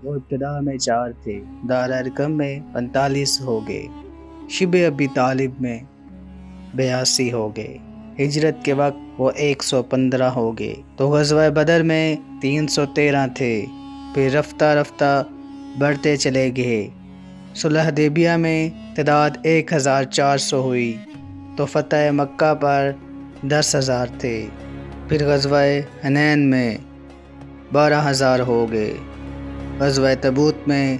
وہ ابتدا میں 4 تھے، دار ارقم میں 45 ہو گئے، شب ابی طالب میں 82 ہو گئے، ہجرت کے وقت وہ 115 ہو گئے، تو غزوہ بدر میں 313 تھے، پھر رفتہ رفتہ بڑھتے چلے گئے۔ صلح حدیبیہ میں تعداد 1400 ہوئی، تو فتح مکہ پر 10,000 تھے، پھر غزوہ حنین میں 12,000 ہو گئے، غزوہ تبوک میں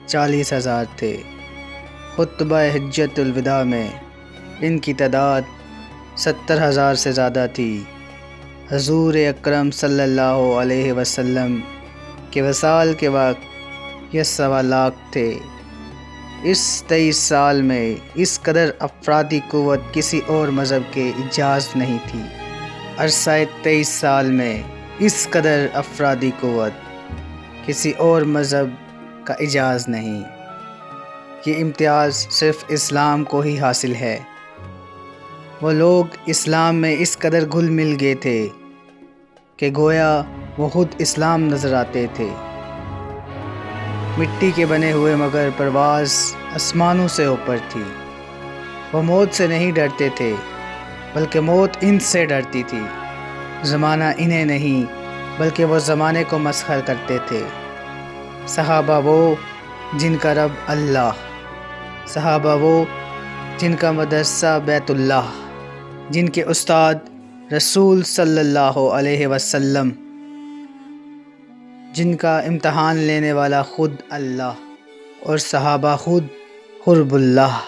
40,000 تھے، خطبہ حجۃ الوداع میں ان کی تعداد 70,000 سے زیادہ تھی۔ حضور اکرم صلی اللہ علیہ وسلم کے وصال کے وقت یہ 1.25 لاکھ تھے۔ اس 23 سال میں اس قدر افرادی قوت کسی اور مذہب کے اعجاز نہیں تھی۔ عرصہ 23 سال میں اس قدر افرادی قوت کسی اور مذہب کا اعجاز نہیں۔ یہ امتیاز صرف اسلام کو ہی حاصل ہے۔ وہ لوگ اسلام میں اس قدر گھل مل گئے تھے کہ گویا وہ خود اسلام نظر آتے تھے۔ مٹی کے بنے ہوئے مگر پرواز آسمانوں سے اوپر تھی۔ وہ موت سے نہیں ڈرتے تھے بلکہ موت ان سے ڈرتی تھی۔ زمانہ انہیں نہیں بلکہ وہ زمانے کو مسخر کرتے تھے۔ صحابہ وہ جن کا رب اللہ، صحابہ وہ جن کا مدرسہ بیت اللہ، جن کے استاد رسول صلی اللہ علیہ وسلم، جن کا امتحان لینے والا خود اللہ، اور صحابہ خود قرب اللہ۔